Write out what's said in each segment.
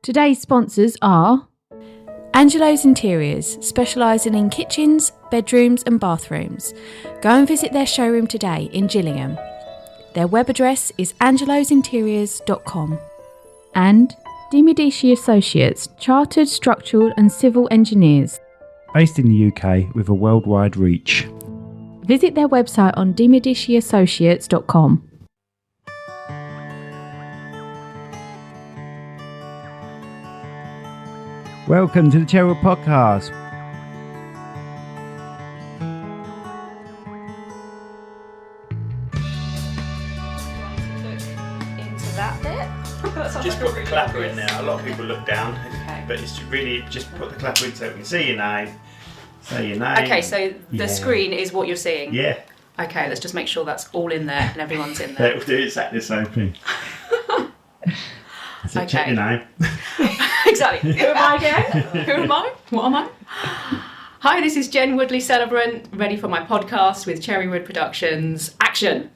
Today's sponsors are Angelo's Interiors, specialising in kitchens, bedrooms and bathrooms. Go and visit their showroom today in Gillingham. Their web address is angelosinteriors.com. And Dimodici Associates, Chartered Structural and Civil Engineers. Based in the UK with a worldwide reach. Visit their website on dimodiciassociates.com. Welcome to the Cheryl Podcast. Into that bit. Just put the clapper in there. A lot of people look down, but it's really just put the clapper in so we can see your name. Say your name. Okay, so the screen is what you're seeing? Yeah. Okay, let's just make sure that's all in there and everyone's in there. We'll do exactly the same thing. So check your name. Exactly. Who am I again? Who am I? What am I? Hi, this is Jen Woodley, Celebrant, ready for my podcast with Cherrywood Productions. Action!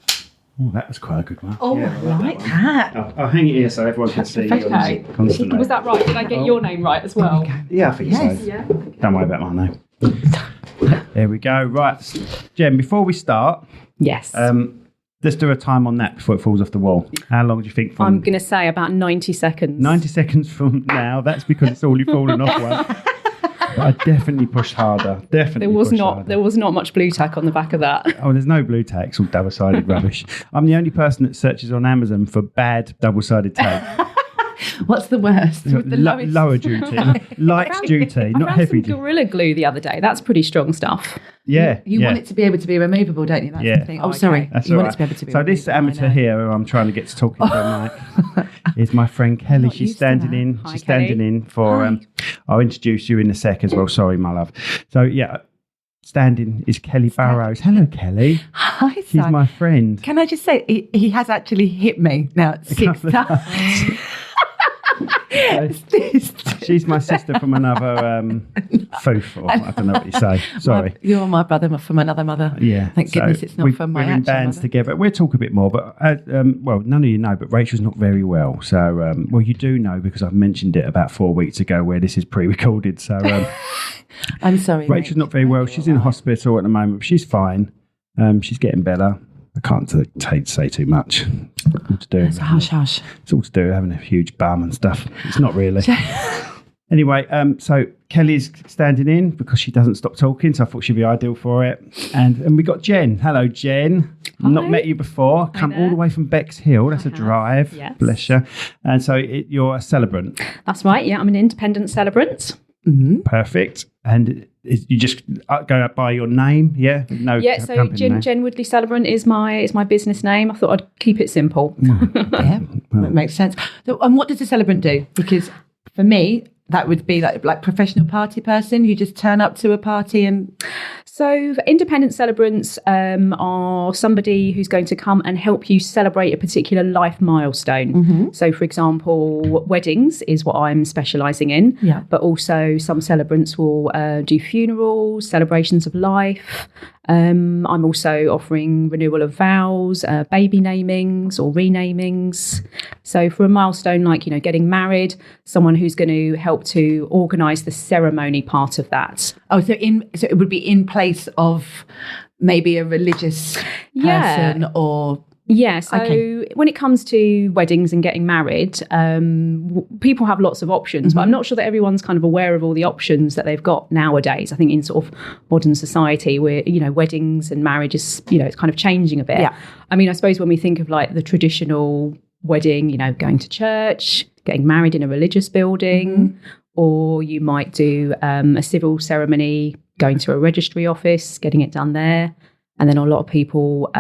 Oh, that was quite a good one. Oh, yeah, like that. I'll hang it here so everyone can see you constantly. Was that right? Did I get your name right as well? Yeah, I think so. Yeah. Don't worry about my name. There we go. Right, Jen, before we start... Yes. Let's do a time on that before it falls off the wall. How long do you think from... I'm going to say about 90 seconds. 90 seconds from now. That's because it's already fallen off one. But I definitely pushed harder. There was not much blue tack on the back of that. Oh, there's no blue tack. It's all double-sided rubbish. I'm the only person that searches on Amazon for bad double-sided tape. What's the worst? The lower duty. Light duty, not heavy duty. Gorilla Glue the other day. That's pretty strong stuff. Yeah. You want it to be able to be removable, don't you? That's the thing. Oh, sorry. That's you all want right. it to be able to be So removable. this amateur here who I'm trying to get to talking to tonight is my friend Kelly. She's standing in. Hi, She's standing Kelly. in for... I'll introduce you in a sec as well. Sorry, my love. So, yeah... Standing is Kelly Burrows. Hello, Kelly. Hi, She's son. my friend. Can I just say, he has actually hit me now 6 times. She's my sister from another foof, or I don't know what you say. Sorry. You're my brother from another mother. Yeah. Thank goodness it's not from my We're in actual bands mother. together. We'll talk a bit more, but well, none of you know, but Rachel's not very well. So, well, you do know because I've mentioned it about 4 weeks ago where this is pre-recorded. So, I'm sorry. Rachel's not very well. She's in hospital at the moment, but she's fine. She's getting better. I can't say too much. It's all to do. It's hush. It's all to do with having a huge bum and stuff. It's not really. Anyway, so Kelly's standing in because she doesn't stop talking, so I thought she'd be ideal for it. And we got Jen. Hello, Jen. Hi. Not met you before. Come all the way from Bexhill. That's a drive. Yes. Bless you. And so you're a celebrant. That's right. Yeah, I'm an independent celebrant. Mm-hmm. Perfect. And you just go out by your name, yeah? No. Yeah, so company name. Jen Woodley Celebrant is my business name. I thought I'd keep it simple. Yeah, that makes sense. So, and what does a celebrant do? Because for me, that would be like professional party person. You just turn up to a party and... So independent celebrants are somebody who's going to come and help you celebrate a particular life milestone. Mm-hmm. So, for example, weddings is what I'm specialising in. Yeah. But also some celebrants will do funerals, celebrations of life. I'm also offering renewal of vows, baby namings or renamings. So for a milestone like, getting married, someone who's going to help to organise the ceremony part of that. Oh, so it would be in place of maybe a religious person or... Yeah, so when it comes to weddings and getting married, people have lots of options, but I'm not sure that everyone's kind of aware of all the options that they've got nowadays. I think in sort of modern society where, weddings and marriage is, it's kind of changing a bit. Yeah. I mean, I suppose when we think of like the traditional wedding, going to church, getting married in a religious building, or you might do a civil ceremony, going to a registry office, getting it done there. And then a lot of people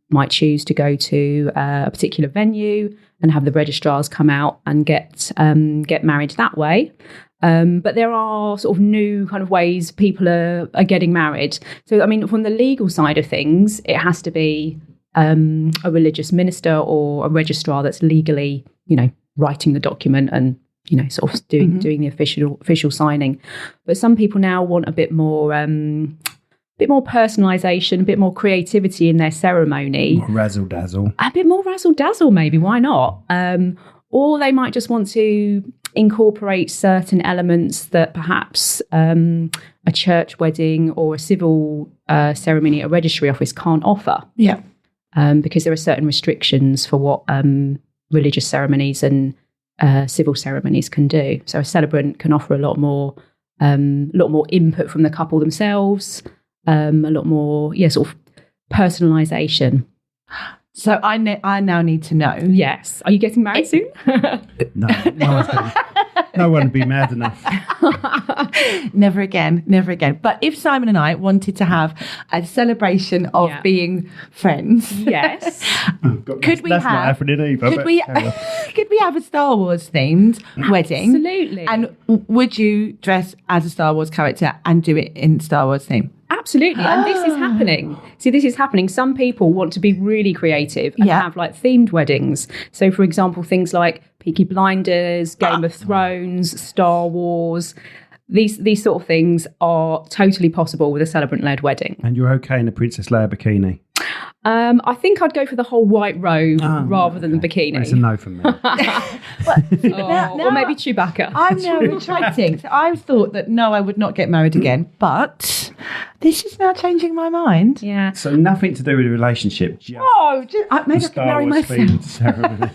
might choose to go to a particular venue and have the registrars come out and get married that way. But there are sort of new kind of ways people are getting married. So, I mean, from the legal side of things, it has to be a religious minister or a registrar that's legally, writing the document and, sort of doing the official signing. But some people now want a bit more personalisation, a bit more creativity in their ceremony. More razzle dazzle. A bit more razzle dazzle, maybe. Why not? Or they might just want to incorporate certain elements that perhaps a church wedding or a civil ceremony at a registry office can't offer. Yeah. Because there are certain restrictions for what religious ceremonies and civil ceremonies can do. So a celebrant can offer a lot more input from the couple themselves, a lot more, sort of personalisation. So I now need to know. Yes. Are you getting married soon? No one would be mad enough. Never again. But if Simon and I wanted to have a celebration of being friends, yes, could we that's have? Not happening either. Could we have a Star Wars themed wedding? Absolutely. And would you dress as a Star Wars character and do it in Star Wars theme? Absolutely. And this is happening. See, this is happening. Some people want to be really creative and have like themed weddings. So, for example, things like Peaky Blinders, Game of Thrones, Star Wars. These sort of things are totally possible with a celebrant-led wedding. And you're okay in a Princess Leia bikini? I think I'd go for the whole white robe rather than the bikini. That's a no from me. Or maybe Chewbacca. I'm now retracting. So I thought that no, I would not get married again, but this is now changing my mind. Yeah. So nothing to do with a relationship. Just Maybe I could marry myself. Ceremony.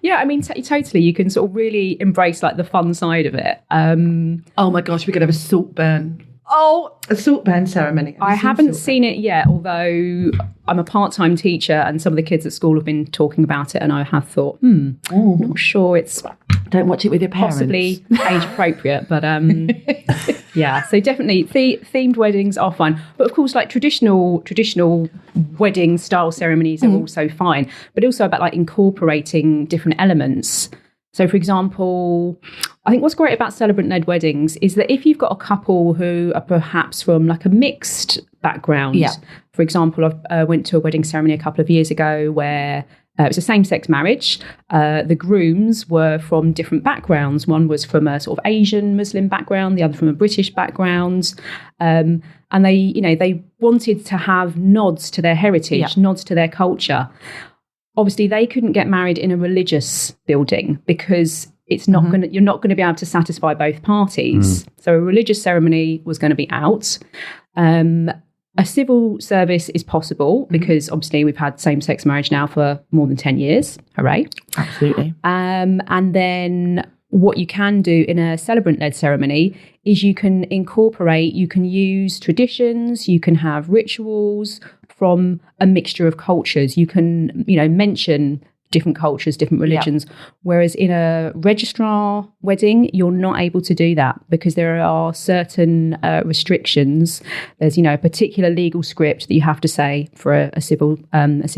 Yeah, I mean, totally. You can sort of really embrace like the fun side of it. Oh my gosh, we're going to have a salt burn. Oh, a salt burn ceremony. I haven't seen it yet, although I'm a part-time teacher and some of the kids at school have been talking about it, and I have thought, I'm not sure it's Don't watch it with your parents. possibly age appropriate, but yeah. So definitely themed weddings are fun, but of course, like traditional wedding style ceremonies are also fine, but also about like incorporating different elements. So, for example, I think what's great about celebrant-led weddings is that if you've got a couple who are perhaps from like a mixed background, for example, I went to a wedding ceremony a couple of years ago where it was a same-sex marriage. The grooms were from different backgrounds. One was from a sort of Asian Muslim background, the other from a British background. And they wanted to have nods to their heritage, nods to their culture. Obviously, they couldn't get married in a religious building because it's not you're not going to be able to satisfy both parties. So a religious ceremony was going to be out. A civil service is possible because obviously we've had same-sex marriage now for more than 10 years. Hooray. Absolutely. And then what you can do in a celebrant-led ceremony is you can use traditions, you can have rituals from a mixture of cultures. You can, mention different cultures, different religions. Whereas in a registrar wedding, you're not able to do that because there are certain restrictions. There's, a particular legal script that you have to say for a civil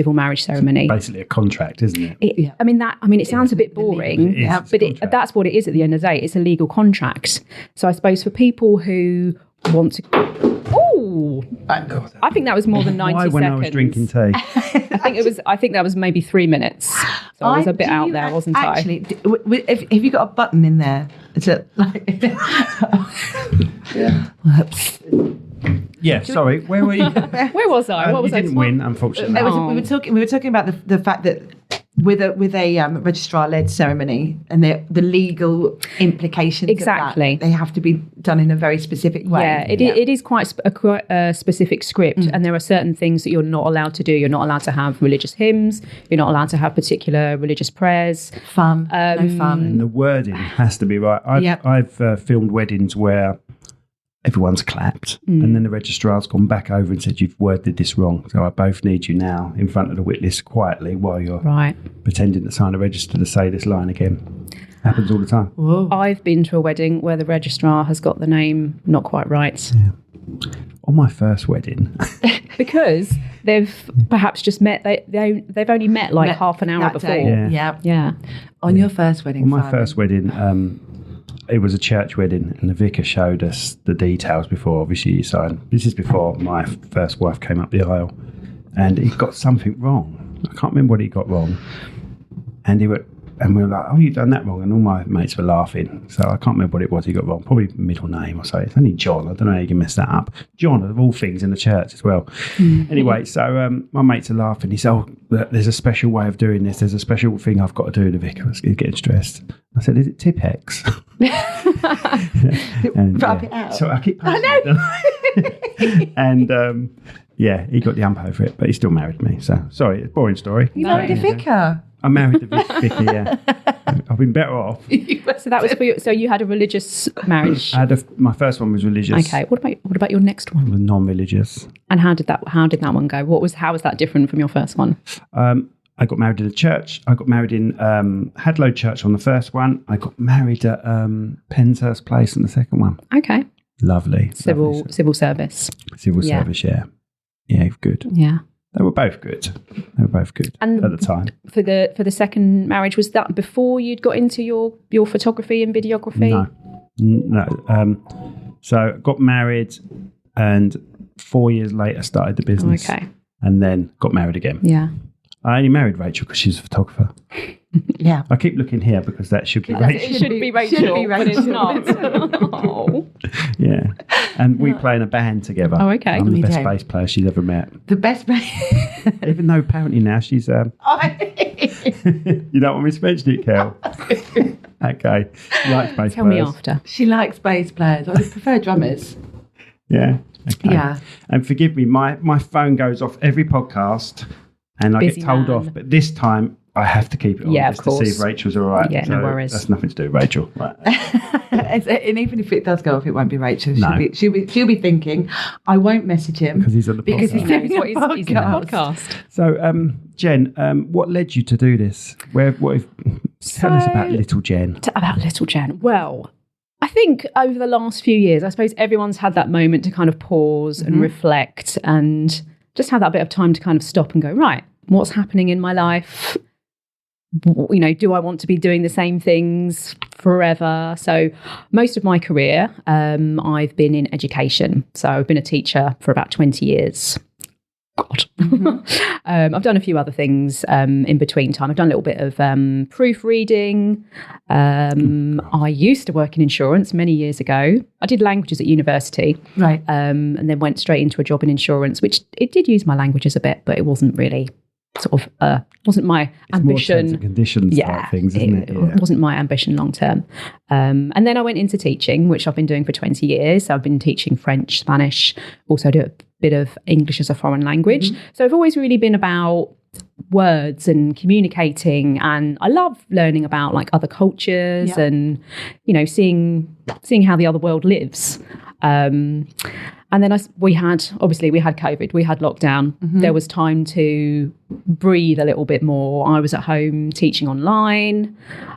marriage ceremony. Basically a contract, isn't it? I mean, it sounds a bit boring, but that's what it is at the end of the day. It's a legal contract. So I suppose for people who want to... I think that was more than 90 seconds. When I was drinking tea. I think that was maybe 3 minutes. So I was a bit out there, wasn't I? Actually, have you got a button in there? Yeah, sorry. Where were you? Where was I? What was you I? didn't win, unfortunately. We were talking about the fact that with a registrar-led ceremony and the legal implications Exactly. of that, they have to be done in a very specific way. Yeah, it is quite a specific script, and there are certain things that you're not allowed to do. You're not allowed to have religious hymns. You're not allowed to have particular religious prayers. No fun. And the wording has to be right. I've filmed weddings where everyone's clapped and then the registrar's gone back over and said, you've worded this wrong, so I both need you now in front of the witness quietly while you're pretending to sign a register to say this line again. Happens all the time. Whoa. I've been to a wedding where the registrar has got the name not quite right. Yeah. On my first wedding. Because they've perhaps just met, they've only met like half an hour before. Yeah. On your first wedding, On my Simon. first wedding, it was a church wedding and the vicar showed us the details before obviously you signed. This is before my first wife came up the aisle and he got something wrong. I can't remember what he got wrong. And we were like, oh, you've done that wrong. And all my mates were laughing. So I can't remember what it was he got wrong. Probably middle name or so. It's only John. I don't know how you can mess that up. John, of all things, in the church as well. Anyway, so my mates are laughing. He said, oh, there's a special way of doing this. There's a special thing I've got to do, the vicar. I was getting stressed. I said, is it Tipex? And, Rub it out. So I keep posting it. And he got the ump over it, but he still married me. So sorry, it's a boring story. You married a vicar. I married the vicar, yeah. I've been better off. So that was for you. So you had a religious marriage. My first one was religious. Okay. What about your next one? It was non-religious. And how did that one go? How was that different from your first one? I got married in a church. I got married in Hadlow Church on the first one. I got married at Penshurst Place on the second one. Okay. Lovely. Civil service. Civil service, yeah. Yeah, good. Yeah. They were both good. And at the time. For the second marriage, was that before you'd got into your photography and videography? No. So got married, and 4 years later started the business. Okay. And then got married again. Yeah. I only married Rachel because she's a photographer. Yeah. I keep looking here because that should be Rachel. It should be Rachel, but it's not. Oh. Yeah. And we play in a band together. Oh, okay. I'm the We best do. bass player she's ever met. The best Even though apparently now she's... You don't want me to mention it, Kel? Okay. She likes bass Tell me players. after. She likes bass players. I prefer drummers. Yeah. Okay. Yeah. And forgive me, my phone goes off every podcast and I Busy get told man. off. But this time I have to keep it on Yeah, of just to see course. if Rachel's all right. Yeah, no worries. That's nothing to do with Rachel. Right. And even if it does go off, it won't be Rachel. No. She'll be thinking, I won't message him Because he's on the because podcast. he's He knows doing what a he's in the podcast. podcast. So, Jen, what led you to do this? Tell us about little Jen. About little Jen. Well, I think over the last few years, I suppose everyone's had that moment to kind of pause and reflect and just have that bit of time to kind of stop and go, right, what's happening in my life? You know, do I want to be doing the same things forever? So most of my career, I've been in education. So I've been a teacher for about 20 years. God. I've done a few other things in between time. I've done a little bit of proofreading. I used to work in insurance many years ago. I did languages at university. Right. And then went straight into a job in insurance, which it did use my languages a bit, but it wasn't really wasn't my ambition. More terms and conditions type things, isn't it? It wasn't my ambition long term. And then I went into teaching, which I've been doing for 20 years. So I've been teaching French, Spanish, also do a bit of English as a foreign language. So I've always really been about words and communicating, and I love learning about like other cultures and, you know, seeing how the other world lives. And then we had COVID, we had lockdown. There was time to breathe a little bit more. I was at home teaching online.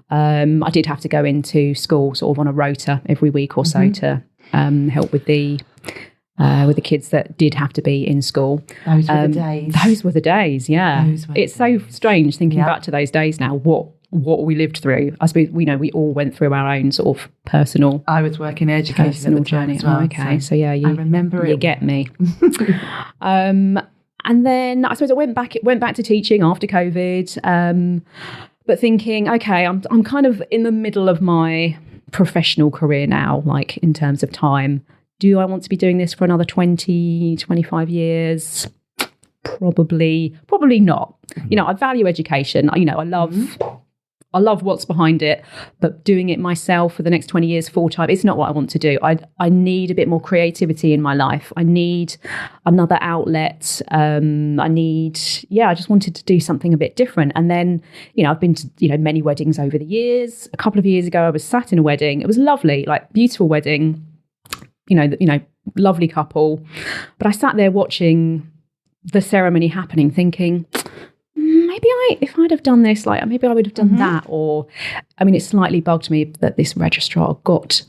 I did have to go into school sort of on a rota every week or so to help with the kids that did have to be in school. Those were the days. Those were the days, yeah. Those were the It's so strange thinking back to those days now, what we lived through. I suppose, you know, we all went through our own sort of personal I was working in education personal at the time journey. as well. Oh, okay, so yeah, I remember you it. get me. And then I suppose I went back to teaching after COVID, but thinking, okay, I'm kind of in the middle of my professional career now, like in terms of time. Do I want to be doing this for another 20, 25 years? Probably not. You know, I value education. You know, I love what's behind it, but doing it myself for the next 20 years full time, it's not what I want to do. I need a bit more creativity in my life. I need another outlet. I just wanted to do something a bit different. And then, you know, I've been to, you know, many weddings over the years. A couple of years ago, I was sat in a wedding. It was lovely, like beautiful wedding, you know, lovely couple. But I sat there watching the ceremony happening thinking, maybe if I'd have done this, like maybe I would have done that. Or, I mean, it slightly bugged me that this registrar got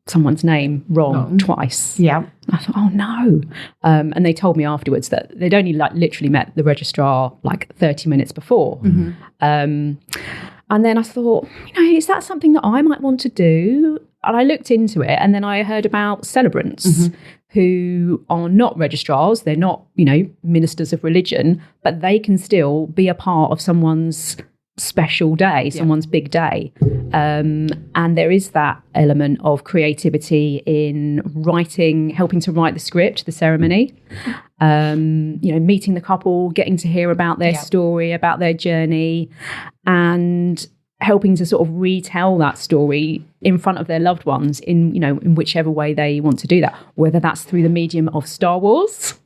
someone's name wrong twice. Yeah. I thought, oh no. And they told me afterwards that they'd only like literally met the registrar like 30 minutes before. And then I thought, you know, is that something that I might want to do? And I looked into it, and then I heard about celebrants who are not registrars. They're not, you know, ministers of religion, but they can still be a part of someone's special day, someone's big day. And there is that element of creativity in writing, helping to write the script, the ceremony, you know, meeting the couple, getting to hear about their story, about their journey, and helping to sort of retell that story in front of their loved ones in whichever way they want to do that, whether that's through the medium of Star Wars.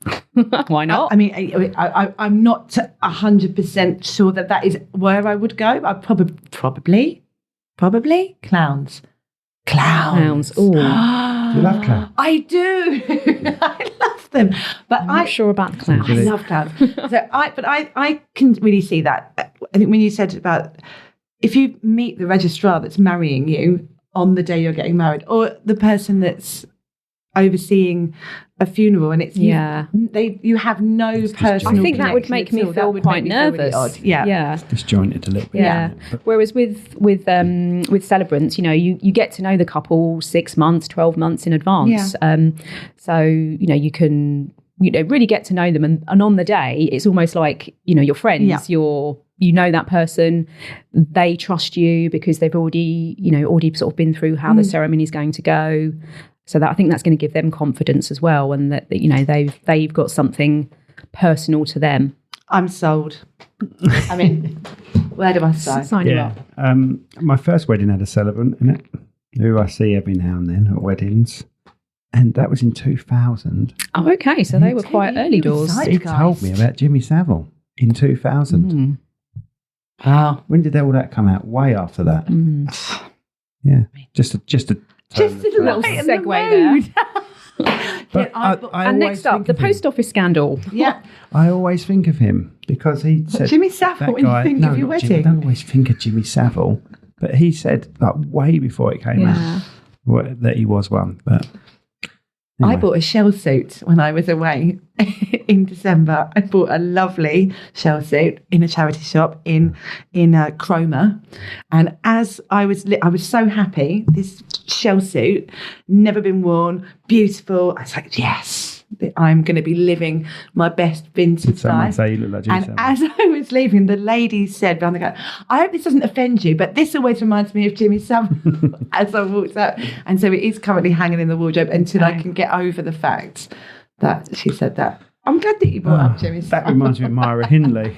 Why not? I mean, I'm not 100% sure that is where I would go. I probably clowns. Ooh. Do you love clowns? I do. I love them. But I'm not sure about the clowns. I love clowns. I can really see that. I think when you said about if you meet the registrar that's marrying you on the day you're getting married, or the person that's overseeing a funeral, and it's you have no personal. I think that would make me feel quite nervous. Really yeah. Disjointed a little bit. Yeah. Whereas with celebrants, you get to know the couple 6 months, 12 months in advance. Yeah. So you can really get to know them, and on the day it's almost like your friends. Yeah. You know that person, they trust you because they've already sort of been through how the ceremony is going to go. So that I think that's going to give them confidence as well, and that they've got something personal to them. I'm sold. I mean, where do I start? Sign you up. My first wedding had a celebrant in it, who I see every now and then at weddings, and that was in 2000. Oh, okay. So they were quite early doors. He told me about Jimmy Savile in 2000. Wow. When did all that come out? Way after that. Yeah. Just a little segue there. But and next up, the post office scandal. Yeah. I always think of him because he said Jimmy Savile when you think of your wedding. I don't always think of Jimmy Savile, but he said way before it came out that he was one. But anyway. I bought a shell suit when I was away in December. I bought a lovely shell suit in a charity shop in Cromer, and as I was so happy. This shell suit, never been worn, beautiful. I was like, yes, I'm going to be living my best vintage life. Say you look like Jimmy and Savile. as I was leaving, the lady said behind the counter, I hope this doesn't offend you, but this always reminds me of Jimmy Savile as I walked out. And so it is currently hanging in the wardrobe until I can get over the fact that she said that. I'm glad that you brought up Jimmy Savile. That reminds me of Myra Hindley,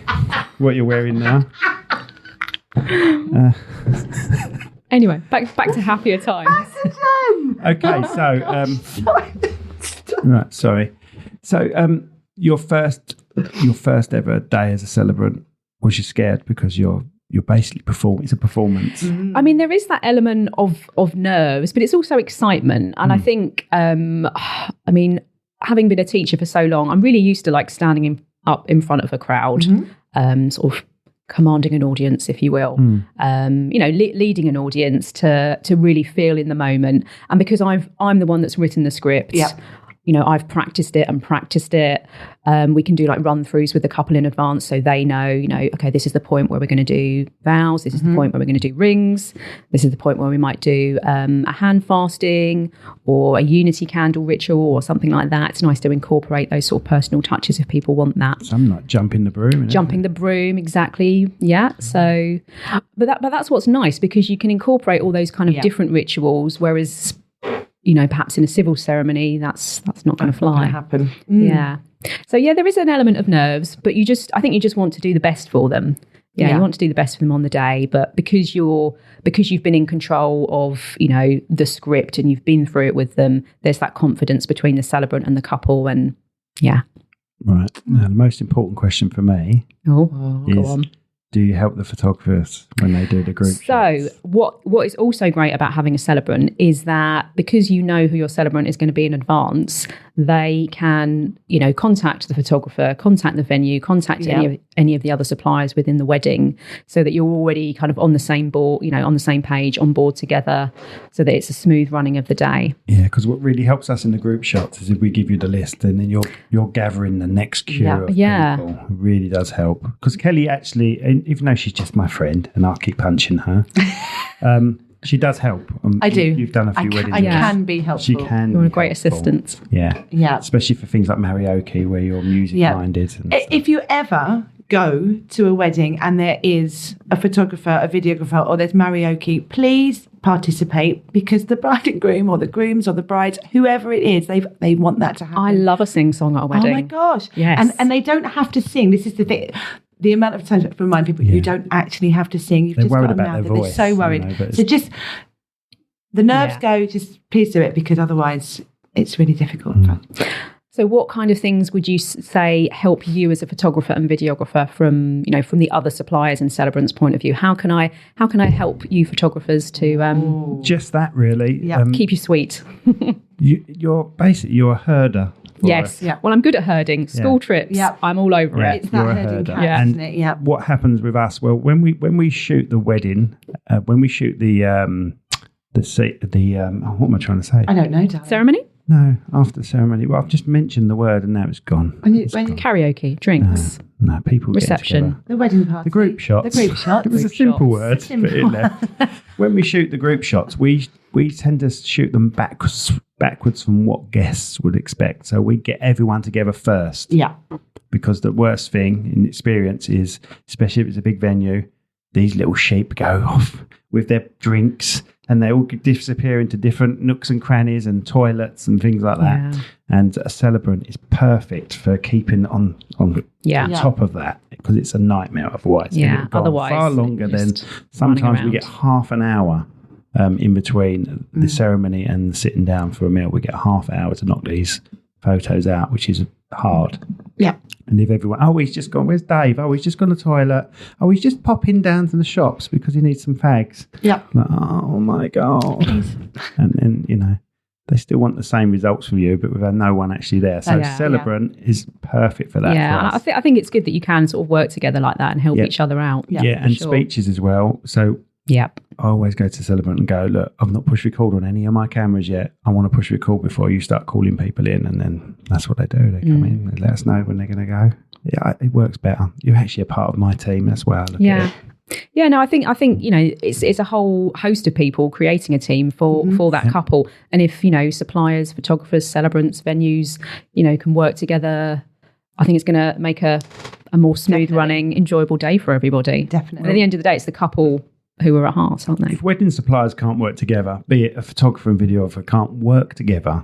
what you're wearing now. Anyway, back to happier times. Okay, so right, sorry. So your first ever day as a celebrant, was you scared because you're basically performing? It's a performance. I mean, there is that element of nerves, but it's also excitement. And I think, having been a teacher for so long, I'm really used to standing up in front of a crowd, sort of commanding an audience, if you will, leading an audience to really feel in the moment. And because I'm the one that's written the script, I've practiced it. We can do run-throughs with the couple in advance so they know, okay, this is the point where we're going to do vows. This is the point where we're going to do rings. This is the point where we might do a hand fasting or a unity candle ritual or something like that. It's nice to incorporate those sort of personal touches if people want that. Some like jumping the broom. Jumping the broom, exactly. Yeah. So, but that's what's nice because you can incorporate all those kind of different rituals, whereas perhaps in a civil ceremony, that's not going to fly. Not going to happen. Yeah. So there is an element of nerves, but I think you just want to do the best for them. Yeah, you want to do the best for them on the day, but because you've been in control of, the script and you've been through it with them, there's that confidence between the celebrant and the couple, and yeah. Right. Now, the most important question for me go is, on. do you help the photographers when they do the group shots? So what is also great about having a celebrant is that because you know who your celebrant is going to be in advance, they can, contact the photographer, contact the venue, contact any of the other suppliers within the wedding, so that you're already kind of on the same board, on the same page, on board together, so that it's a smooth running of the day. Yeah, because what really helps us in the group shots is if we give you the list and then you're gathering the next queue of people. It really does help. Because Kelly actually, even though she's just my friend and I'll keep punching her, she does help. I do. You've done a few weddings. I can be helpful. She can. You're a great assistant. Yeah. Yeah. Especially for things like karaoke where you're music-minded. And if you ever go to a wedding and there is a photographer, a videographer, or there's karaoke, please participate, because the bride and groom, or the grooms or the brides, whoever it is, they want that to happen. I love a sing-song at a wedding. Oh my gosh. Yes. And they don't have to sing. This is the thing. the amount of times I remind people you don't actually have to sing. You've They're just worried got a about mouth. their voice, They're so worried. but So just the nerves Yeah. go. Just please do it, because otherwise it's really difficult. So what kind of things would you say help you as a photographer and videographer from the other suppliers and Celebrant's point of view? How can I help you photographers to just that really. Yeah. keep you sweet? You're a herder. for Yes. us. Yeah. Well, I'm good at herding. School trips. Yeah. I'm all over Yeah. it. It's that You're a herding herder. cat, Yeah. isn't it? Yeah. What happens with us? Well, when we shoot the wedding, when we shoot the what am I trying to say? I don't know, darling. Ceremony, No, after the ceremony. Well, I've just mentioned the word and now it's gone. When you- It's when you- gone. karaoke, drinks. No, people get Reception. together. The wedding party. The group shots. The group shots. It was a Group simple shots. word, but it left. When we shoot the group shots, we tend to shoot them backwards from what guests would expect. So we get everyone together first. Yeah. Because the worst thing in experience is, especially if it's a big venue, these little sheep go off with their drinks and they all disappear into different nooks and crannies and toilets and things like that. Yeah. And a Celebrant is perfect for keeping on Yeah. top of that, because it's a nightmare otherwise. It Yeah, would have gone otherwise far longer than just sometimes running we get around. half an hour in between the ceremony and sitting down for a meal. We get half an hour to knock these photos out, which is hard. Yeah. And if everyone, he's just gone, where's Dave? He's just gone to the toilet. He's just popping down to the shops because he needs some fags. Yeah. Like, oh my God. And then, they still want the same results from you, but with no one actually there. So Yeah. Celebrant is perfect for that. Yeah, for and us. I think it's good that you can sort of work together like that and help Yeah. each other out. Yeah, for and sure. speeches as well. So Yep. I always go to Celebrant and go, look, I've not pushed record on any of my cameras yet. I want to push record before you start calling people in. And then that's what they do. They come in, they let us know when they're going to go. Yeah, it works better. You're actually a part of my team. That's why I look Yeah. at it. Yeah, no, I think it's a whole host of people creating a team for that couple. And if, suppliers, photographers, celebrants, venues, can work together, I think it's going to make a more smooth running, enjoyable day for everybody. Definitely. And at the end of the day, it's the couple who are at heart, aren't they? If wedding suppliers can't work together, be it a photographer and videographer can't work together,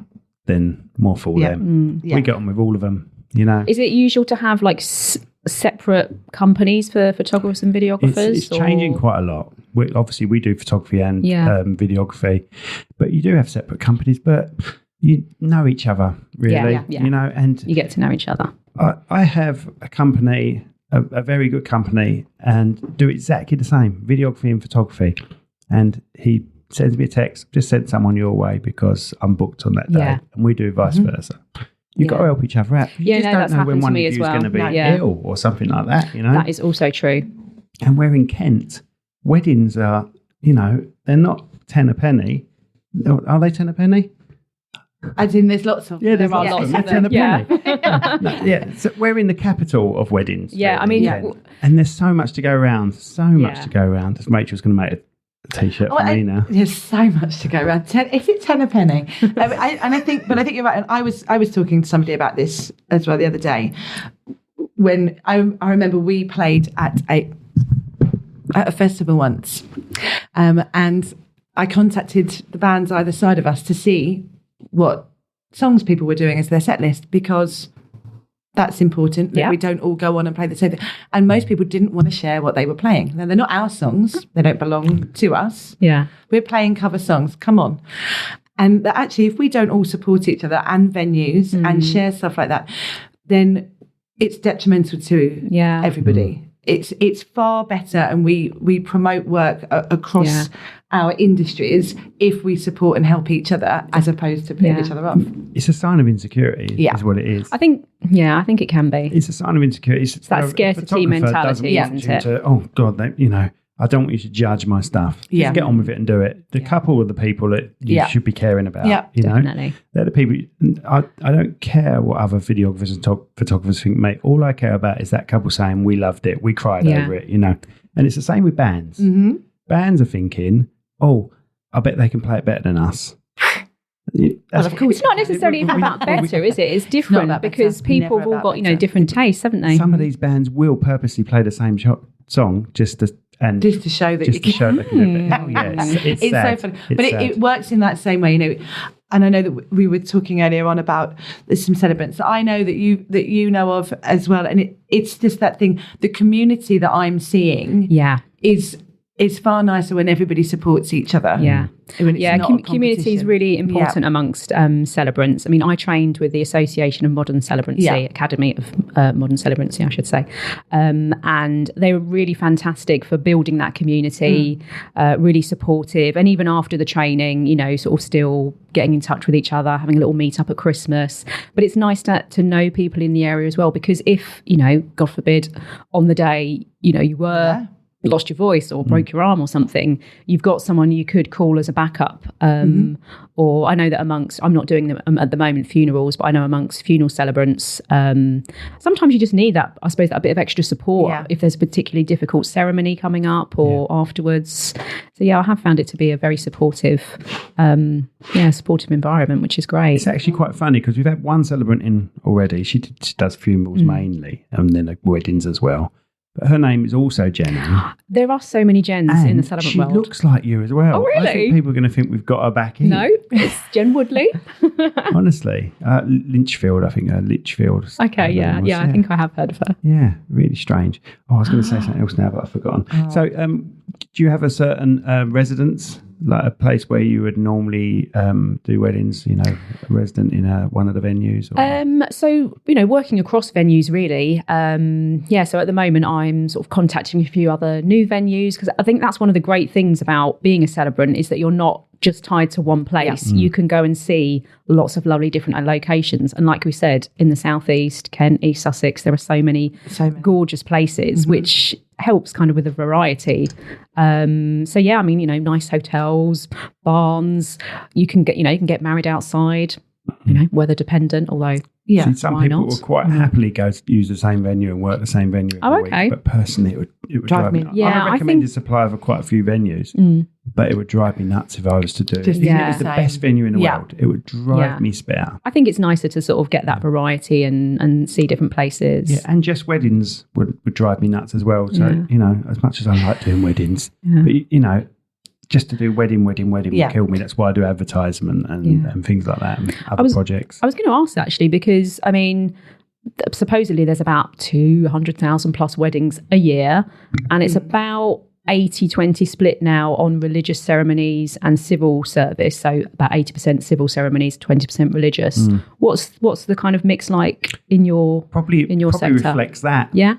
then more for them. Yeah. We get on with all of them, Is it usual to have like separate companies for photographers and videographers? It's changing quite a lot. Obviously, we do photography and videography, but you do have separate companies, but you know each other, really. Yeah. And You get to know each other. I have a company, a very good company, and do exactly the same, videography and photography. And he sends me a text, just send someone your way because I'm booked on that day. Yeah. And we do vice versa. You've got to help each other out. You Yeah, just no, don't that's know when happened to one of me you as is well. going to be Yeah. ill or something like that, That is also true. And we're in Kent. Weddings are, they're not 10 a penny. Are they 10 a penny? As in, there's lots of. Yeah, there's There are lots of lots them. of They're them. 10 a penny. Yeah, so we're in the capital of weddings. Yeah, I in mean, Kent. And there's so much to go around. So much to go around. Rachel's going to make a T-shirt for me now. There's so much to go around. Is it 10 a penny? I think you're right. And I was talking to somebody about this as well the other day. When I remember we played at a festival once, and I contacted the bands either side of us to see what songs people were doing as their set list, because that's important that we don't all go on and play the same thing. And most people didn't want to share what they were playing. Now, they're not our songs. They don't belong to us. Yeah. We're playing cover songs. Come on. And that actually, if we don't all support each other and venues and share stuff like that, then it's detrimental to everybody. It's far better, and we promote work across our industries if we support and help each other, as opposed to putting each other off. It's a sign of insecurity, is what it is. I think it can be. It's a sign of insecurity. It's that scarcity mentality, isn't it? Oh, God, I don't want you to judge my stuff. Yeah. Just get on with it and do it. The couple are the people that you should be caring about. Yeah, definitely. They're the people. I don't care what other videographers and photographers think, mate. All I care about is that couple saying, we loved it, we cried over it, And it's the same with bands. Mm-hmm. Bands are thinking, oh, I bet they can play it better than us. Well, of course. It's not necessarily about better, is it? It's different about because better. people have Never all got, about better. different tastes, haven't they? Some of these bands will purposely play the same song just to show that you they can do it. Oh, yeah, it's It's sad. so funny. It's But sad. it works in that same way. and I know that we were talking earlier on about there's some celebrants that I know that you know of as well, and it's just that thing. The community that I'm seeing, is far nicer when everybody supports each other. Yeah. When it's not a community is competition. really important amongst celebrants. I mean, I trained with the Association of Modern Celebrancy, Academy of Modern Celebrancy, I should say. And they were really fantastic for building that community, really supportive. And even after the training, you know, sort of still getting in touch with each other, having a little meet up at Christmas. But it's nice to know people in the area as well, because if, you know, God forbid, on the day, you know, you were... lost your voice or broke your arm or something, you've got someone you could call as a backup. Or I know that I'm not doing them at the moment, funerals, but I know amongst funeral celebrants, sometimes you just need that, I suppose, that bit of extra support if there's a particularly difficult ceremony coming up or afterwards. So I have found it to be a very supportive environment, which is great. It's actually quite funny because we've had one celebrant in already. She does funerals mainly, and then weddings as well. But her name is also Jen. There are so many Jens in the celebrant world. She looks like you as well. Oh, really? I think people are going to think we've got her back in. No, it's Jen Woodley. Honestly. Litchfield, I think. Litchfield. Okay, yeah. I think I have heard of her. Yeah, really strange. Oh, I was going to say something else now, but I've forgotten. So, do you have a certain residence, like a place where you would normally do weddings, you know, a resident in one of the venues? Or? So, you know, working across venues really. So at the moment I'm sort of contacting a few other new venues, because I think that's one of the great things about being a celebrant is that you're not just tied to one place. You can go and see lots of lovely different locations. And like we said, in the southeast, Kent, East Sussex, there are so many gorgeous places, which helps kind of with the variety. I mean, you know, nice hotels, barns. You can get married outside. You know, weather dependent, although some people will quite happily go to use the same venue and work the same venue every week. But personally, it would drive me nuts. I'm a recommended supplier for quite a few venues, but it would drive me nuts if I was to do it. Even if it was the best venue in the world, it would drive me spare. I think it's nicer to sort of get that variety and see different places. Yeah, and just weddings would drive me nuts as well. So, you know, as much as I like doing weddings, but, you know, just to do wedding would kill me. That's why I do advertisement and things like that and other projects. I was going to ask actually, because I mean, supposedly there's about 200,000 plus weddings a year, and it's about 80-20 split now on religious ceremonies and civil service. So about 80% civil ceremonies, 20% religious. What's the kind of mix like in your sector? Reflects that. Yeah.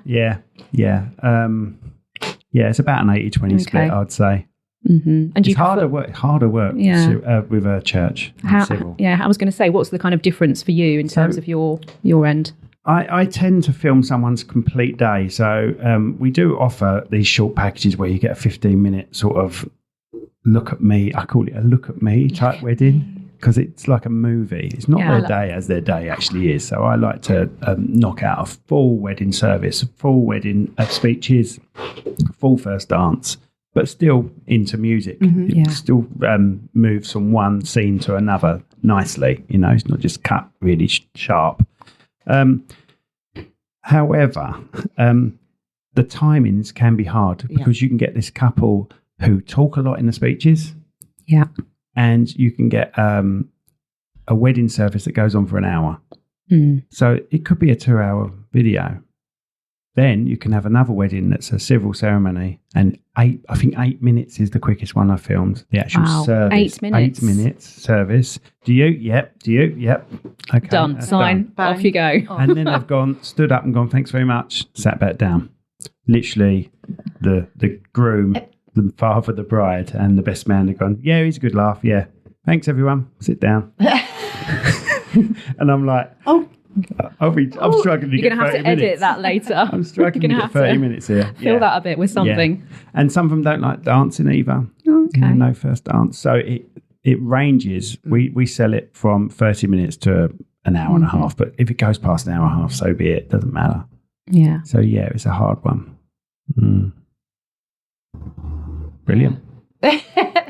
It's about an 80-20 split, I'd say. And it's harder work with a church. Civil. I was going to say, what's the kind of difference for you in terms of your end? I tend to film someone's complete day. So we do offer these short packages where you get a 15-minute sort of look at me. I call it a look at me type wedding, because it's like a movie. It's not their day as their day actually is. So I like to knock out a full wedding service, full wedding speeches, full first dance, but still into music. It still moves from one scene to another nicely. You know, it's not just cut really sharp. However, the timings can be hard because you can get this couple who talk a lot in the speeches. Yeah. And you can get a wedding service that goes on for an hour. So it could be a 2-hour video. Then you can have another wedding that's a civil ceremony, and 8 minutes is the quickest one I filmed. The actual service. 8 minutes. 8 minutes service. Do you? Yep. Do you? Yep. Okay. Done. Sign. Done. Off you go. And then they've stood up and gone, thanks very much, sat back down. Literally, the groom, the father, the bride, and the best man have gone, yeah, he's a good laugh. Yeah. Thanks, everyone. Sit down. And I'm like, I'm struggling to get 30 minutes. You're going to have to edit that later. I'm struggling to get 30 minutes here. Fill that a bit with something. Yeah. And some of them don't like dancing either. Okay. No first dance. So it ranges. We sell it from 30 minutes to an hour and a half. But if it goes past an hour and a half, so be it. Doesn't matter. Yeah. So, it's a hard one. Brilliant.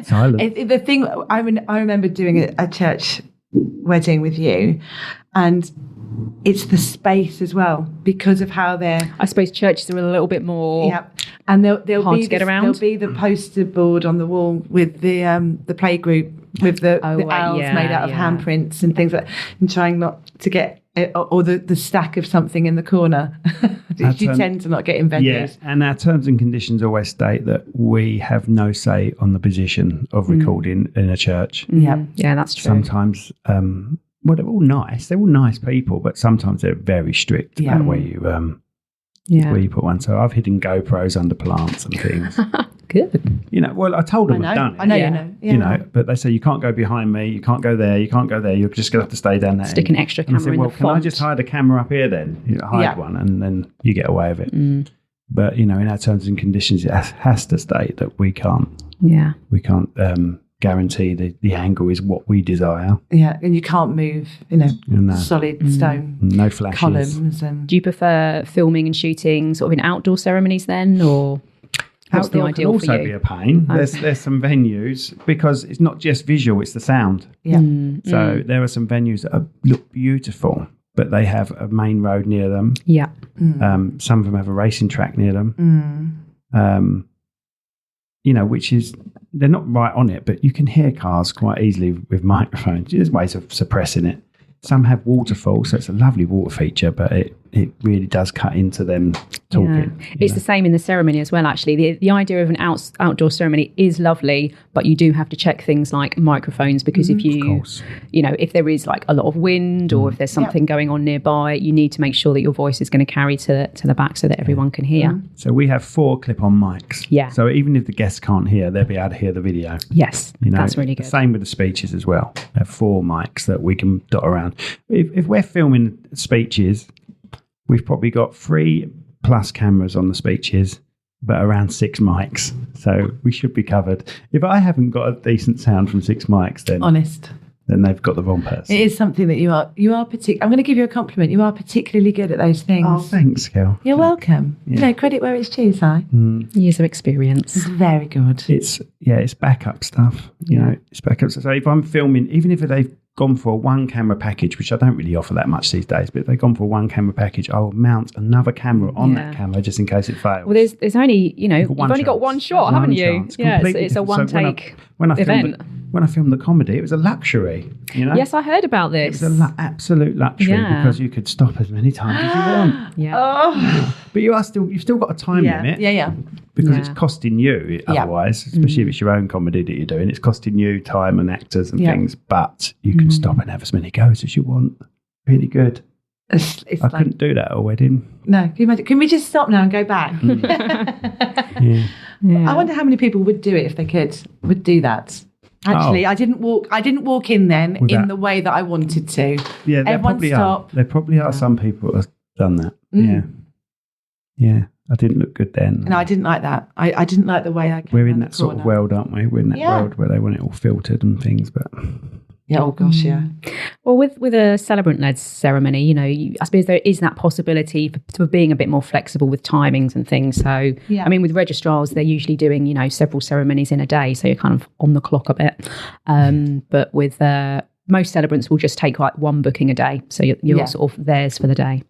Silent. The thing, I remember doing a church wedding with you, and it's the space as well, because of how they're... I suppose churches are a little bit more... Yeah. And there'll hard be to get around. There'll be the poster board on the wall with the playgroup with the right, owls yeah, made out of yeah. handprints and things like that, and trying not to get or the stack of something in the corner. You tend to not get in venues. Yeah, and our terms and conditions always state that we have no say on the position of recording in a church. Yeah, that's true. Sometimes, well, they're all nice. They're all nice people, but sometimes they're very strict about where you put one. So I've hidden GoPros under plants and things. Good. You know, well, I told them I've done it. I know, Yeah. you know. Yeah. You know, but they say you can't go behind me, you can't go there, you can't go there. You're just going to have to stay down there. Stick an extra And I camera said, in well, the can I font. just hide a camera up here then? You know, hide one, and then you get away with it. But you know, in our terms and conditions, it has to state that we can't guarantee the angle is what we desire. Yeah, and you can't move, solid stone No flashes. columns. And Do you prefer filming and shooting sort of in outdoor ceremonies then, or what's the Outdoor ideal can for also you? be a pain. There's some venues, because it's not just visual, it's the sound. yeah, So there are some venues that look beautiful, but they have a main road near them. Yeah. Some of them have a racing track near them. Which is, they're not right on it, but you can hear cars quite easily with microphones. There's ways of suppressing it. Some have waterfall, so it's a lovely water feature, but it really does cut into them talking. Yeah. It's the same in the ceremony as well, actually. The idea of an outdoor ceremony is lovely, but you do have to check things like microphones, because if if there is like a lot of wind or if there's something going on nearby, you need to make sure that your voice is going to carry to the back so that everyone can hear. So we have 4 clip-on mics. Yeah. So even if the guests can't hear, they'll be able to hear the video. Yes, that's really good. Same with the speeches as well. We have 4 mics that we can dot around. If we're filming speeches, we've probably got 3+ cameras on the speeches, but around 6 mics. So we should be covered. If I haven't got a decent sound from 6 mics, then they've got the wrong person. it is something that you are particular. I'm going to give you a compliment. You are particularly good at those things. Oh, thanks, Kel. You're welcome. Credit where it's due, Si. Years of experience. It's very good. It's backup stuff. It's backup. So if I'm filming, even if they've gone for a 1 camera package, which I don't really offer that much these days, but if they've gone for a 1 camera package, I'll mount another camera on that camera just in case it fails. Well, there's only, you've only got one shot, haven't you? Yeah, it's a one-take event. When I filmed the comedy, it was a luxury, Yes, I heard about this. It was an absolute luxury because you could stop as many times as you want. Yeah. But you've still got a time limit. Yeah. Because it's costing you otherwise, especially if it's your own comedy that you're doing, it's costing you time and actors and things, but you can stop and have as many goes as you want. Really good. It's I couldn't do that at a wedding. No, can you imagine? Can we just stop now and go back? Yeah. I wonder how many people would do it if they would do that. Actually, I didn't walk in then in the way that I wanted to. Yeah, there probably are. There probably are some people that have done that. Yeah. I didn't look good then. No, I didn't like that. I didn't like the way I came We're in around that the sort of corner. world, aren't we? We're in that world where they want it all filtered and things, but... Yeah, oh gosh, yeah. Well, with a celebrant-led ceremony, I suppose there is that possibility for being a bit more flexible with timings and things. So, I mean, with registrars, they're usually doing, several ceremonies in a day, so you're kind of on the clock a bit. But with most celebrants will just take like 1 booking a day, so you're sort of theirs for the day.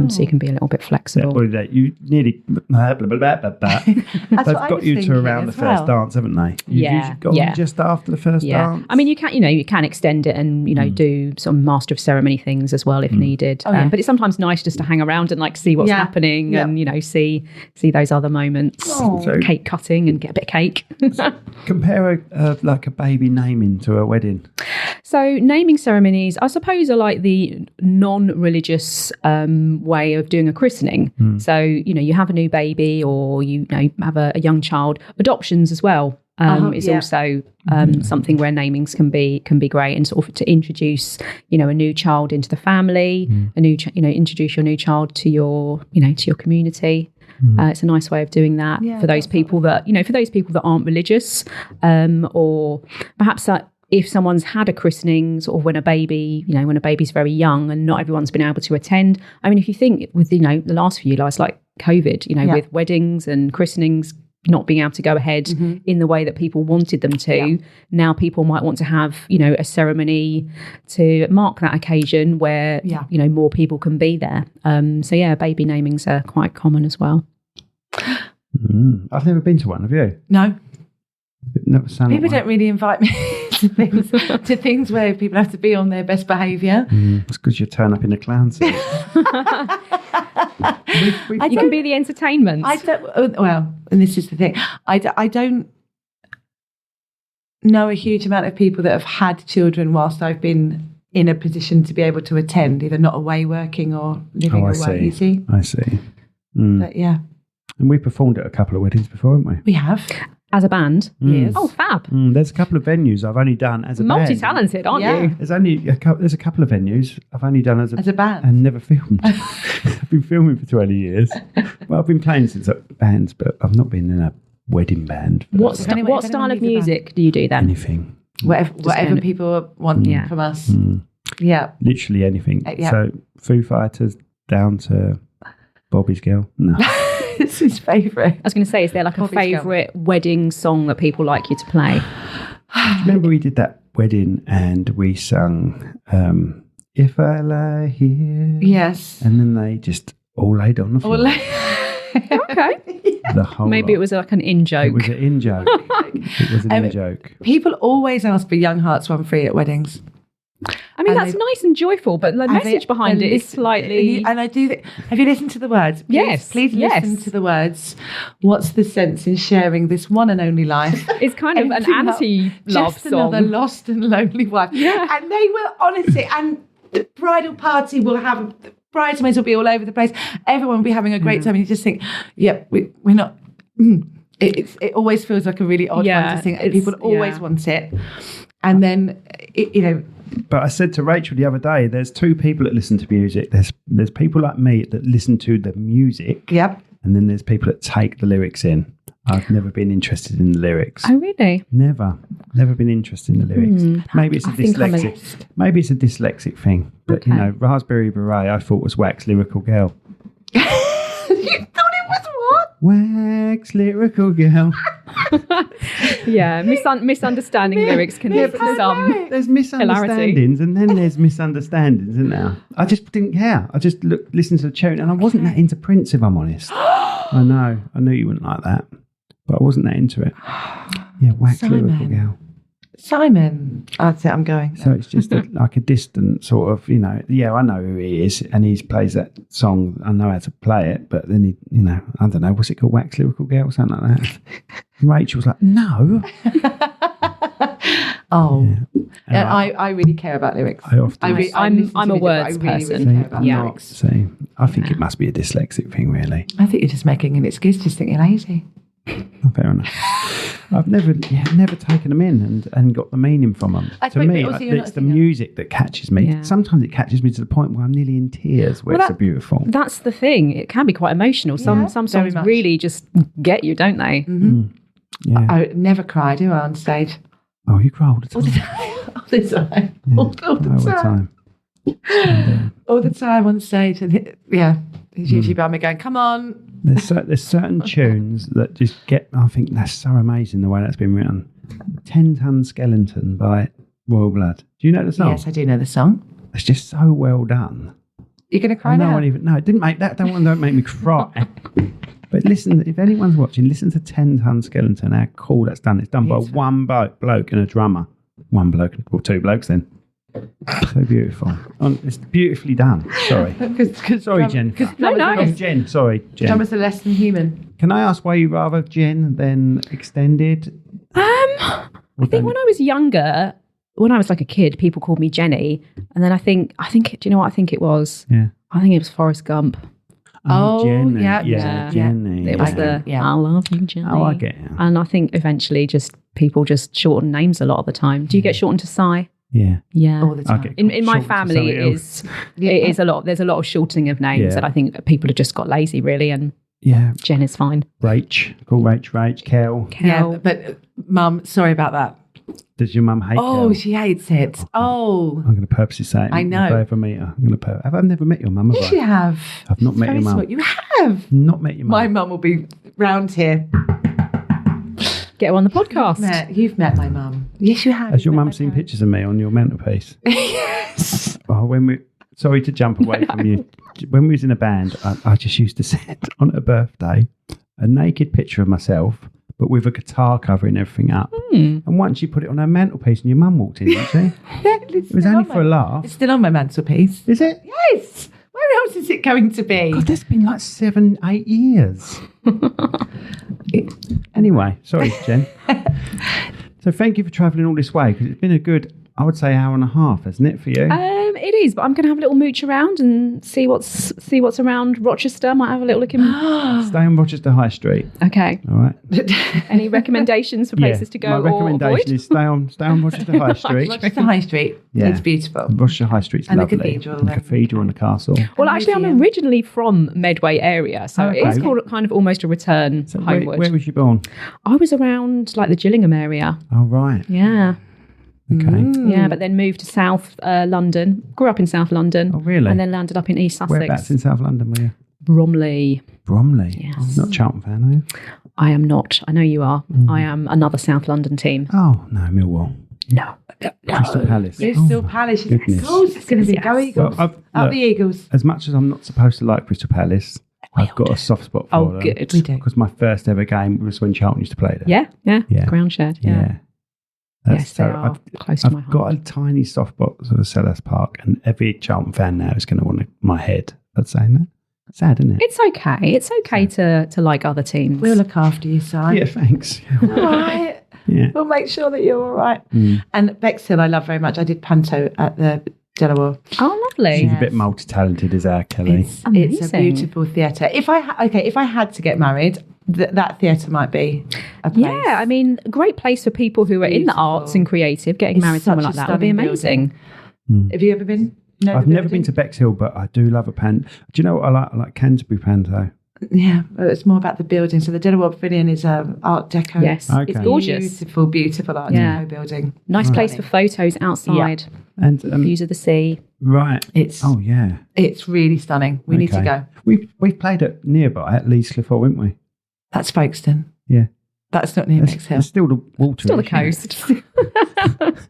So you can be a little bit flexible. You nearly blah, blah, blah, blah, blah, blah. They've got you to around the first dance, haven't they? You've usually got on just after the first dance. I mean, you can extend it and do some master of ceremony things as well if needed. But it's sometimes nice just to hang around and like see what's happening and see those other moments. So, cake cutting and get a bit of cake. Compare like a baby naming to a wedding. So naming ceremonies, I suppose, are like the non-religious way of doing a christening. So, you have a new baby or, have a young child. Adoptions as well is also something where namings can be great, and sort of to introduce, a new child into the family, introduce your new child to your, to your community. It's a nice way of doing that for those people that, aren't religious, or perhaps if someone's had a christening sort of when a baby's very young and not everyone's been able to attend. I mean, if you think with, the last few years, like COVID, with weddings and christenings not being able to go ahead in the way that people wanted them to, now people might want to have, a ceremony to mark that occasion where, more people can be there. Baby namings are quite common as well. I've never been to one, have you? No. People don't really invite me to things where people have to be on their best behaviour. It's because you turn up in a clown suit. You can be the entertainment. Well, and this is the thing. I don't know a huge amount of people that have had children whilst I've been in a position to be able to attend, either not away working or living away. You see? I see. But yeah. And we performed at a couple of weddings before, haven't we? We have. As a band? Yes. Oh, fab. There's a couple of venues I've only done as a band. Multi-talented, aren't Yeah. you? There's a couple of venues I've only done as a band. and never filmed. I've been filming for 20 years. Well, I've been playing since bands, but I've not been in a wedding band. What style of music do you do then? Anything. Whatever people want from us. Yeah. Literally anything. Yeah. So Foo Fighters down to Bobby's Girl. No. It's his favourite. I was going to say, is there like a favourite wedding song that people like you to play? Do you remember we did that wedding and we sung If I Lie Here? Yes. And then they just all laid on the floor. Okay. The whole Maybe lot. it was like an in-joke. It was an in-joke. It was an in-joke. People always ask for Young Hearts Run Free at weddings. I mean, And that's nice and joyful, but the message behind it is slightly... And I do... Have you listened to the words? Please listen to the words. What's the sense in sharing this one and only life? It's kind of an anti-love just song. Another lost and lonely wife. Yeah. And they will, honestly, and the bridal party will have... Bridesmaids will be all over the place. Everyone will be having a great time. And you just think, we're not... It always feels like a really odd one to sing. People always want it. And then, But I said to Rachel the other day, there's two people that listen to music. There's people like me that listen to the music. Yep. And then there's people that take the lyrics in. I've never been interested in the lyrics. Oh, really? Never been interested in the lyrics. Maybe it's a dyslexic. Maybe it's a dyslexic thing. But Raspberry Beret, I thought was Wax Lyrical Girl. You thought it was what? Wax Lyrical Girl. Yeah, misunderstanding lyrics can lead to some. There's misunderstandings and then there's misunderstandings, isn't there? I just didn't care. I just listened to the tune and I wasn't that into Prince, if I'm honest. I know. I knew you wouldn't like that. But I wasn't that into it. Yeah, Wax Lyrical Girl. Simon. That's it, I'm going. So it's just like a distant sort of, I know who he is and he plays that song. I know how to play it, but then I don't know, what's it called? Wax Lyrical Girl or something like that. And Rachel was like, no. Yeah. I really care about lyrics. I'm a words person. Really care about lyrics. I think it must be a dyslexic thing, really. I think you're just making an excuse, just think you're lazy. Fair enough. I've never taken them in and got the meaning from them. To me, it's the music that catches me. Yeah. Sometimes it catches me to the point where I'm nearly in tears, where it's so beautiful. That's the thing. It can be quite emotional. Some songs really just get you, don't they? Mm-hmm. Yeah. I never cry, do I, on stage? Oh, you cry all the time. All the time. Yeah. All the time. All the time on stage. And it's usually by me going, come on. There's certain tunes that just get, I think that's so amazing the way that's been written. 10-Ton Skeleton by Royal Blood. Do you know the song? Yes, I do know the song. It's just so well done. You're going to cry now? No, it didn't make that. Don't make me cry. But listen, if anyone's watching, listen to 10-Ton Skeleton, how cool that's done. It's done by one bloke and a drummer. One bloke, or two blokes then. So beautiful. It's beautifully done. Sorry. Sorry, Jen. No. Jen. Sorry, Jen. Drummers are less than human. Can I ask why you rather Jen than extended? I think when I was younger, when I was like a kid, people called me Jenny. And then I think, do you know what I think it was? Yeah. I think it was Forrest Gump. Oh, Jenny. Yeah. Jenny. It was I love you, Jenny. Oh, I get it. And I think eventually people just shorten names a lot of the time. Do you get shortened to Si? Yeah. All the time. In my family, it is a lot. There's a lot of shortening of names that I think people have just got lazy, really. And Jen is fine. Rach. Call Rach. Kel. Yeah, but Mum, sorry about that. Does your mum hate Kel? Oh, she hates it. Oh. I'm going to purposely say it. I know. If I ever meet her, I'm going to have I never met your mum? Yes, you have. I've not met your mum. You have. Not met your mum. My mum will be round here. Get her on the podcast. You've met my mum. Yes, you have. Has your mum seen pictures of me on your mantelpiece? Yes. Oh, sorry to jump away from you. When we was in a band, I just used to set on her birthday a naked picture of myself but with a guitar covering everything up. And once you put it on her mantelpiece and your mum walked in, didn't she? Yeah, It was only for a laugh. It's still on my mantelpiece. Is it? Yes. Where else is it going to be? God, there's been like 7-8 years. Anyway, sorry, Jen. So thank you for travelling all this way, because it's been a good, I would say, hour and a half, hasn't it, for you? It is, but I'm going to have a little mooch around and see what's around Rochester. Might have a little look in. Stay on Rochester High Street. Okay. All right. Any recommendations for places to go My or recommendation avoid? is stay on Rochester High Street. Rochester High Street. Yeah. It's beautiful. Rochester High Street's And the lovely. cathedral And the and- cathedral and the castle. Well, actually, I'm Museum. originally from Medway area, so Okay. it is called kind of almost a return So where homeward. was you born? I was around like the Gillingham area. Oh, right. Yeah. Okay. Yeah, but then moved to South London. Grew up in South London. Oh, really? And then landed up in East Sussex. Whereabouts in South London were you? Bromley. Bromley. Yes. Not a Charlton fan, are you? I am not. I know you are. I am another South London team. Oh, no, Millwall. No. Crystal Palace. Crystal Oh, Palace. goodness. Of course it's going to be. Yes. Go Eagles. Well, Up look, the Eagles. as much as I'm not supposed to like Crystal Palace, I've got a soft spot for Oh, them. good. We do. Because my first ever game was when Charlton used to play there. Yeah. Yeah. Ground shed. Yeah. Yes, they are close to my I've heart. got a tiny soft spot for Selhurst Park, and every Charlton fan now is going to want my head. That's saying that. Sad, isn't it? It's okay. It's okay to like other teams. We'll look after you, Si. Yeah, thanks. All right. Yeah. We'll make sure that you're all right. Mm. And Bexhill, I love very much. I did panto at the Delaware. Oh, lovely. She's a bit multi-talented, is our Kelly. It's a Amazing. beautiful theatre. If I had to get married, that theatre might be a place. Yeah, I mean, a great place for people who are in the Beautiful. arts and creative. Getting It's married somewhere such like a that would be stunning amazing. Have you ever been? No, I've never been to Bexhill, but I do love a panto. Do you know what I like? I like Canterbury panto. Yeah, it's more about the building. So the Delaware Pavilion is Art Deco. Yes, Okay. it's gorgeous. Beautiful Art Yeah. Deco building. Nice place for photos outside. And Views of the sea. right. It's Oh yeah. it's really stunning. We need to Okay. go. We've played it nearby at Leeds Cliff, haven't we? That's Folkestone. Yeah. That's not near It's Bexhill. still the water. Still the isn't it? coast.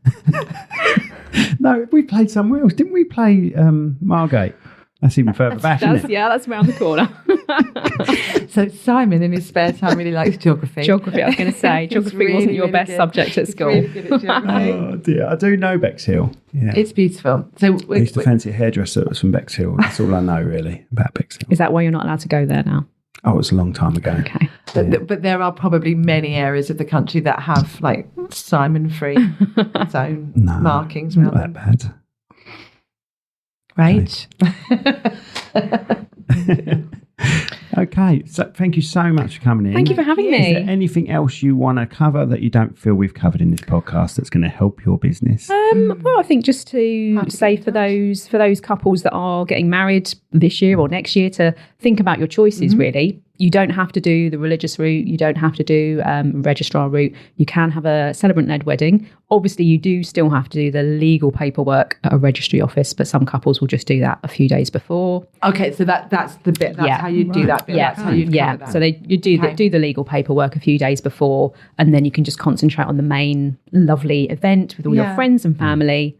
No, we played somewhere else. Didn't we play Margate? That's even further back, isn't it? Yeah, that's around the corner. So Simon, in his spare time, really likes geography. Geography, I was going to say. It's Geography really, wasn't your really best good. subject at It's school. really good at geography. Oh dear, I do know Bexhill. Yeah. It's beautiful. So I used to fancy a hairdresser that was from Bexhill. That's all I know really about Bexhill. Is that why you're not allowed to go there now? Oh, it was a long time ago. Okay. but there are probably many areas of the country that have like Simon-free zone No, markings not around that them. bad. Right? Okay, so thank you so much for coming in. Thank you for having Is there me. anything else you want to cover that you don't feel we've covered in this podcast that's going to help your business? Well, I think just to How to say get for in those couples that are getting married this year or next year to think about your choices. Really, you don't have to do the religious route. You don't have to do registrar route. You can have a celebrant-led wedding. Obviously, you do still have to do the legal paperwork at a registry office, but some couples will just do that a few days before. Okay, so that's the bit. That's Yeah. how you do that bit. Yeah, That's how you yeah. cover that. So you do Okay. do the legal paperwork a few days before, and then you can just concentrate on the main lovely event with all your Yeah. friends and family,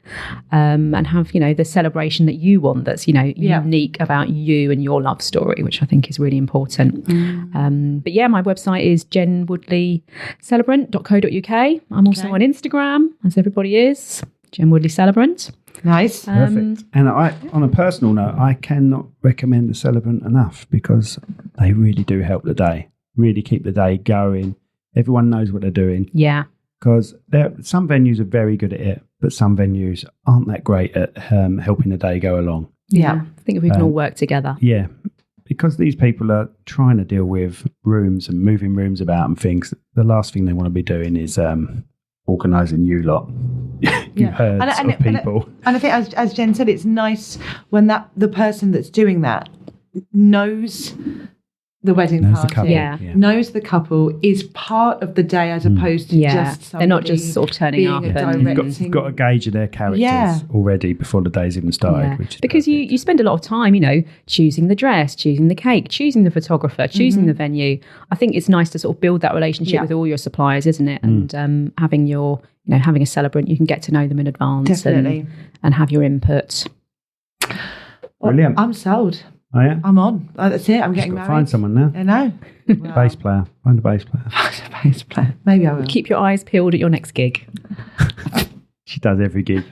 and have the celebration that you want. That's Yeah. unique about you and your love story, which I think is really important. But yeah, my website is jenwoodleycelebrant.co.uk. I'm also Okay. on Instagram, as everybody is, Jen Woodley Celebrant. Nice. Perfect. And I, on a personal note, I cannot recommend the Celebrant enough because they really do help the day, really keep the day going. Everyone knows what they're doing Yeah. because some venues are very good at it, but some venues aren't that great at helping the day go along. Yeah. I think if we can all work together. Yeah, because these people are trying to deal with rooms and moving rooms about and things, the last thing they want to be doing is organising you lot, you herds of people. And I think, as Jen said, it's nice when the person that's doing that knows the wedding Knows the party, couple, Yeah. knows the couple, is part of the day as opposed to Yeah. just They're not somebody just sort of turning being up a and- You've got a gauge of their characters Yeah. already before the day's even started. Yeah. Which is Because perfect. you spend a lot of time, choosing the dress, choosing the cake, choosing the photographer, choosing the venue. I think it's nice to sort of build that relationship Yeah. with all your suppliers, isn't it? And having having a celebrant, you can get to know them in advance Definitely. and have your input. Brilliant. I'm sold. Oh, yeah? I'm on. That's it. I'm getting Got to married. find someone now. I know. Bass player. Find a bass player. Bass player. Maybe I will. Keep your eyes peeled at your next gig. She does every gig.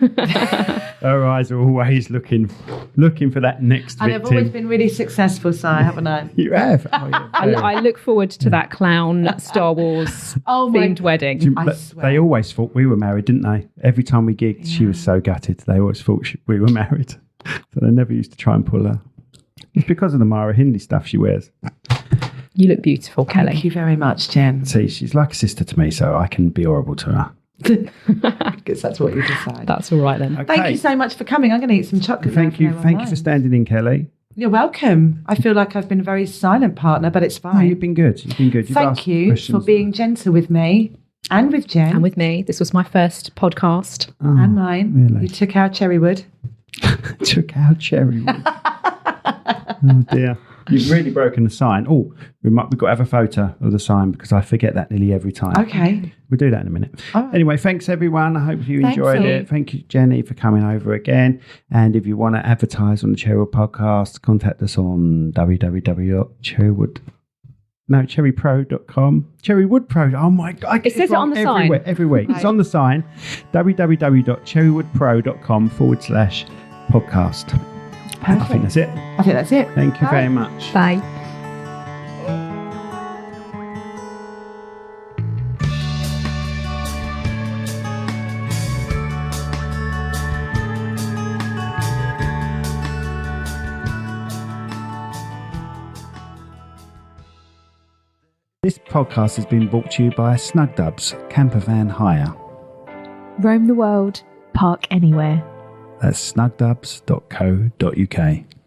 Her eyes are always looking for that next And victim. I've always been really successful, Si, haven't I? You have. Oh, yeah. I look forward to that clown Star Wars Oh my- themed wedding. Do you- I but swear. they always thought we were married, didn't they? Every time we gigged, she was so gutted. They always thought we were married. So they never used to try and pull her. It's because of the Mara Hindley stuff she wears. You look beautiful, Kelly. Thank you very much, Jen. See, she's like a sister to me, so I can be horrible to her. Because that's what you decide. That's all right then. Okay. Thank you so much for coming. I'm going to eat some chocolate. Thank you for standing in, Kelly. You're welcome. I feel like I've been a very silent partner, but it's Oh, fine. you've been good. You've Thank asked you questions. for being gentle with me and with Jen And with me, this was my first podcast. and mine. really? You took our cherry wood. Took out cherry wood. Oh dear. You've really broken the sign. Oh, we've got to have a photo of the sign because I forget that nearly every time. Okay. We'll do that in a minute. All right. Anyway, thanks everyone. I hope you Thanks, enjoyed all. it. Thank you, Jenny, for coming over again. And if you want to advertise on the Cherrywood podcast, contact us on cherrypro.com. Cherrywoodpro. Oh my God. I get It says it wrong on the sign. every week. It's Right. on the sign. www.cherrywoodpro.com/podcast. I think that's it. I think that's it. Thank you Bye. very much. Bye. This podcast has been brought to you by Snugdubs Camper Van Hire. Roam the world, park anywhere. That's snugdubs.co.uk.